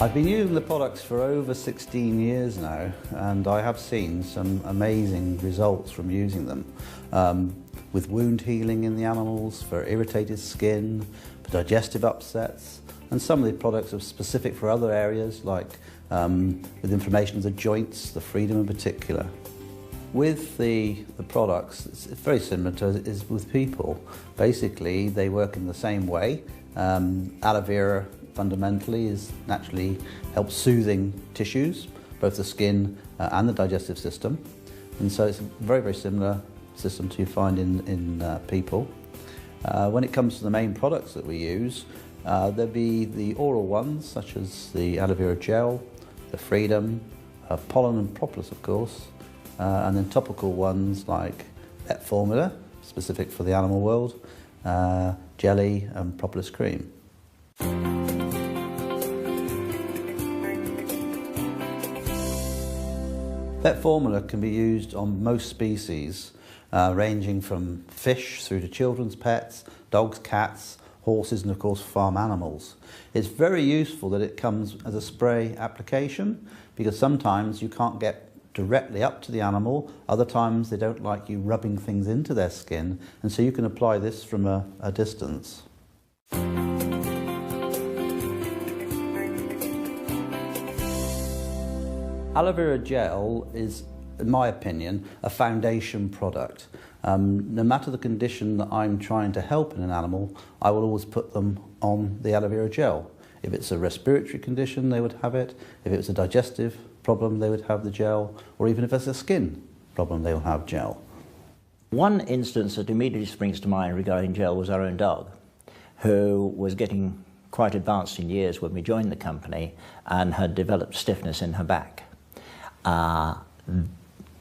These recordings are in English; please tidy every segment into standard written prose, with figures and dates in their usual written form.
I've been using the products for over 16 years now, and I have seen some amazing results from using them. With wound healing in the animals, for irritated skin, for digestive upsets, and some of the products are specific for other areas, like with inflammation of the joints, the freedom in particular. With the products, it's very similar to it is with people. Basically, they work in the same way. Aloe vera fundamentally naturally helps soothing tissues, both the skin and the digestive system. And so it's a very, very similar system to you find in people. When it comes to the main products that we use, there'll be the oral ones, such as the aloe vera gel, the Freedom, pollen and propolis, of course, and then topical ones like Vet Formula, specific for the animal world, jelly and propolis cream. Vet Formula can be used on most species, ranging from fish through to children's pets, dogs, cats, horses, and of course farm animals. It's very useful that it comes as a spray application, because sometimes you can't get directly up to the animal, other times they don't like you rubbing things into their skin, and so you can apply this from a distance. Aloe vera gel is, in my opinion, a foundation product. No matter the condition that I'm trying to help in an animal, I will always put them on the aloe vera gel. If it's a respiratory condition, they would have it. If it's a digestive problem, they would have the gel. Or even if it's a skin problem, they will have gel. One instance that immediately springs to mind regarding gel was our own dog, who was getting quite advanced in years when we joined the company and had developed stiffness in her back.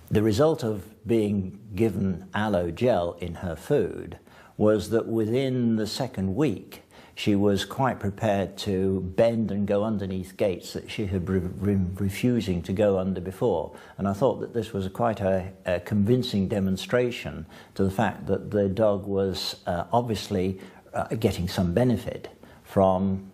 The result of being given aloe gel in her food was that within the second week she was quite prepared to bend and go underneath gates that she had been refusing to go under before. And I thought that this was quite a convincing demonstration to the fact that the dog was obviously getting some benefit from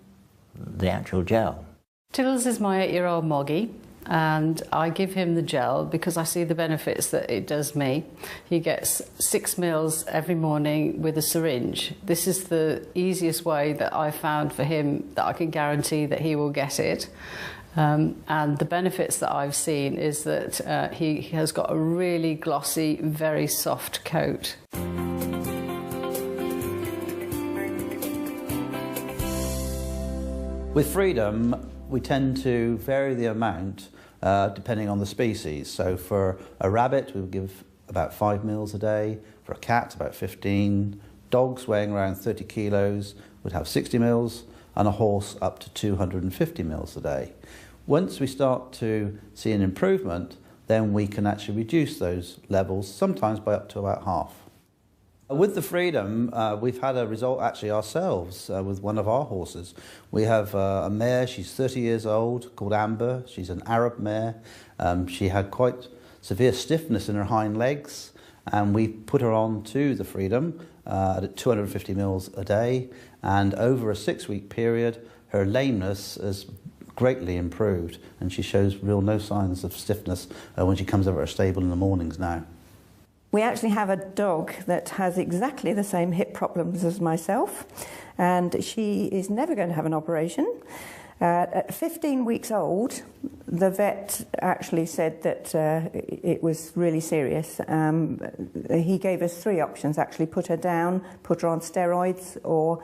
the actual gel. Tiddles is my 8-year-old Moggy, and I give him the gel because I see the benefits that it does me. He gets 6 meals every morning with a syringe. This is the easiest way that I found for him that I can guarantee that he will get it. And the benefits that I've seen is that he has got a really glossy, very soft coat. With Freedom, we tend to vary the amount depending on the species. So for a rabbit, we would give about 5 meals a day. For a cat, about 15. Dogs weighing around 30 kilos would have 60 meals, and a horse up to 250 meals a day. Once we start to see an improvement, then we can actually reduce those levels, sometimes by up to about half. With the Freedom, we've had a result actually ourselves with one of our horses. We have a mare, she's 30 years old, called Amber. She's an Arab mare. She had quite severe stiffness in her hind legs, and we put her on to the Freedom at 250 mils a day, and over a 6-week period, her lameness has greatly improved, and she shows no signs of stiffness when she comes over our stable in the mornings now. We actually have a dog that has exactly the same hip problems as myself, and she is never going to have an operation. At 15 weeks old, the vet actually said that it was really serious. He gave us 3 options, actually: put her down, put her on steroids, or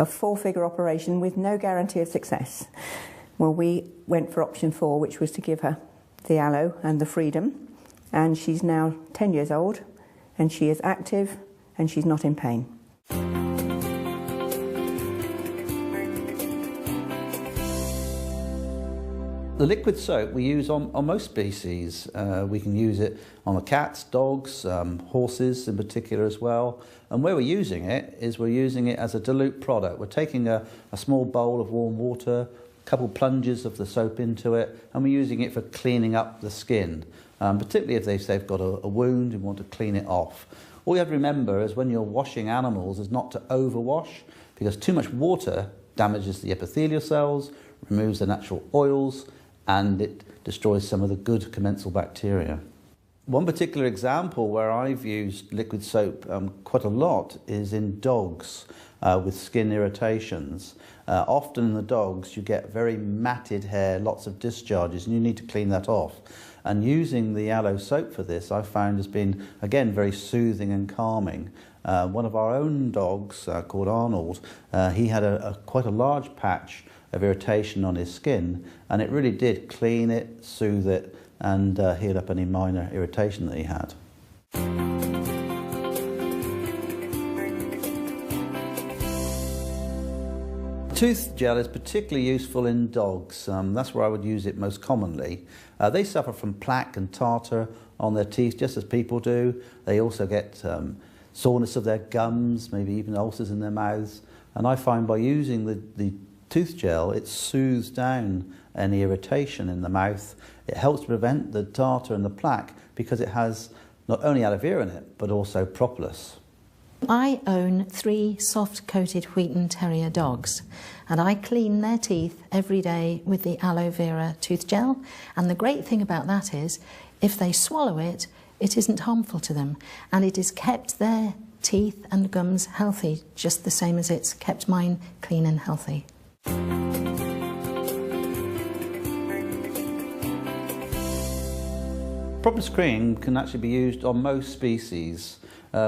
a 4-figure operation with no guarantee of success. Well, we went for option 4, which was to give her the aloe and the Freedom. And she's now 10 years old, and she is active, and she's not in pain. The liquid soap we use on most species. We can use it on the cats, dogs, horses in particular as well. And where we're using it is we're using it as a dilute product. We're taking a small bowl of warm water, a couple plunges of the soap into it, and we're using it for cleaning up the skin. Particularly if they've got a wound and want to clean it off. All you have to remember is when you're washing animals is not to overwash, because too much water damages the epithelial cells, removes the natural oils, and it destroys some of the good commensal bacteria. One particular example where I've used liquid soap quite a lot is in dogs with skin irritations. Often in the dogs you get very matted hair, lots of discharges, and you need to clean that off. And using the aloe soap for this I found has been, again, very soothing and calming. One of our own dogs, called Arnold, he had quite a large patch of irritation on his skin, and it really did clean it, soothe it, and heal up any minor irritation that he had. Tooth gel is particularly useful in dogs. That's where I would use it most commonly. They suffer from plaque and tartar on their teeth just as people do. They also get soreness of their gums, maybe even ulcers in their mouths. And I find by using the tooth gel, it soothes down any irritation in the mouth. It helps prevent the tartar and the plaque because it has not only aloe vera in it, but also propolis. I own 3 soft-coated Wheaten Terrier dogs, and I clean their teeth every day with the aloe vera tooth gel. And the great thing about that is, if they swallow it, it isn't harmful to them, and it has kept their teeth and gums healthy, just the same as it's kept mine clean and healthy. Propolis cream can actually be used on most species.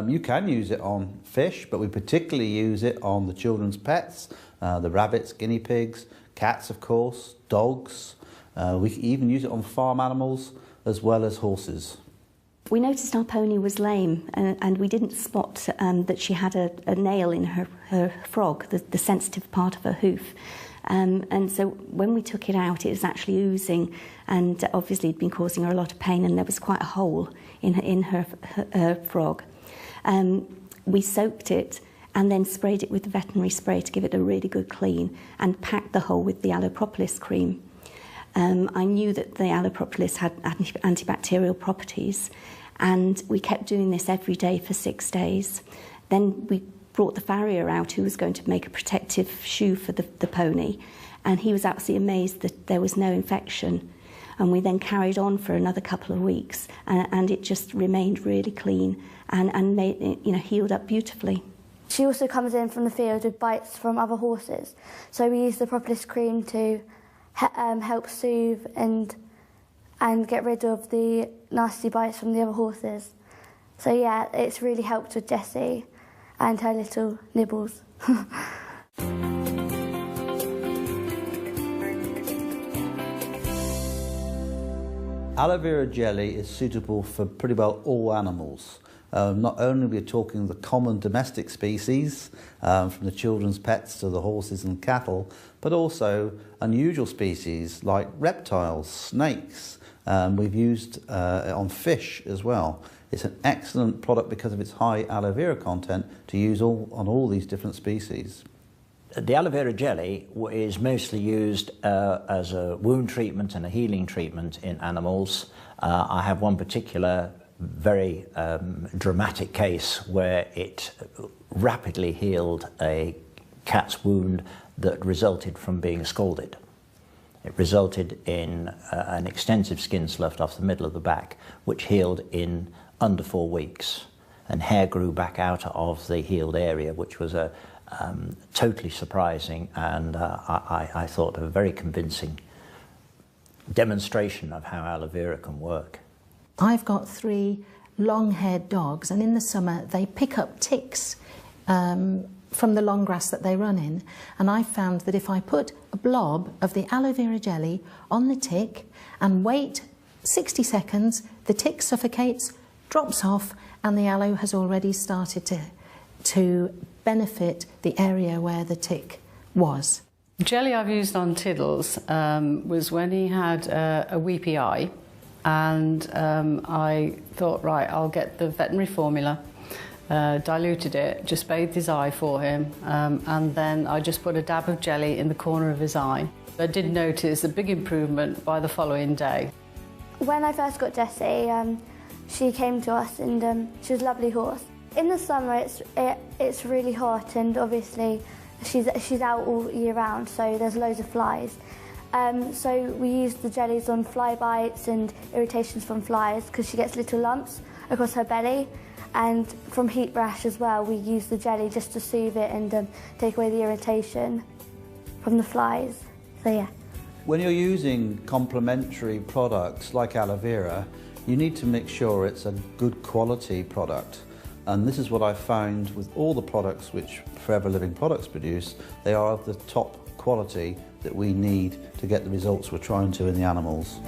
You can use it on fish, but we particularly use it on the children's pets, the rabbits, guinea pigs, cats of course, dogs. We even use it on farm animals as well as horses. We noticed our pony was lame, and we didn't spot that she had a nail in her frog, the sensitive part of her hoof. And so when we took it out, it was actually oozing, and obviously it'd been causing her a lot of pain, and there was quite a hole in her frog. We soaked it and then sprayed it with the veterinary spray to give it a really good clean, and packed the hole with the aloe propolis cream. I knew that the aloe propolis had antibacterial properties, and we kept doing this every day for 6 days. Then we brought the farrier out, who was going to make a protective shoe for the pony, and he was absolutely amazed that there was no infection. And we then carried on for another couple of weeks, and it just remained really clean and made it, healed up beautifully. She also comes in from the field with bites from other horses, so we use the propolis cream to help soothe and get rid of the nasty bites from the other horses. So yeah, it's really helped with Jessie and her little nibbles. Aloe vera jelly is suitable for pretty well all animals. Not only are we talking the common domestic species, from the children's pets to the horses and cattle, but also unusual species like reptiles, snakes. We've used it on fish as well. It's an excellent product because of its high aloe vera content to use on all these different species. The aloe vera jelly is mostly used as a wound treatment and a healing treatment in animals. I have one particular very dramatic case where it rapidly healed a cat's wound that resulted from being scalded. It resulted in an extensive skin sloughed off the middle of the back, which healed in under 4 weeks, and hair grew back out of the healed area, which was a totally surprising and I thought a very convincing demonstration of how aloe vera can work. I've got 3 long-haired dogs, and in the summer they pick up ticks from the long grass that they run in, and I found that if I put a blob of the aloe vera jelly on the tick and wait 60 seconds, the tick suffocates, drops off, and the aloe has already started to benefit the area where the tick was. Jelly I've used on Tiddles was when he had a weepy eye, and I thought, right, I'll get the veterinary formula, diluted it, just bathed his eye for him, and then I just put a dab of jelly in the corner of his eye. I did notice a big improvement by the following day. When I first got Jessie, she came to us, and she was a lovely horse. In the summer it's really hot, and obviously she's out all year round, so there's loads of flies. So we use the jellies on fly bites and irritations from flies because she gets little lumps across her belly. And from heat rash as well, we use the jelly just to soothe it and take away the irritation from the flies. So yeah. When you're using complementary products like aloe vera, you need to make sure it's a good quality product. And this is what I found with all the products which Forever Living Products produce. They are of the top quality that we need to get the results we're trying to in the animals.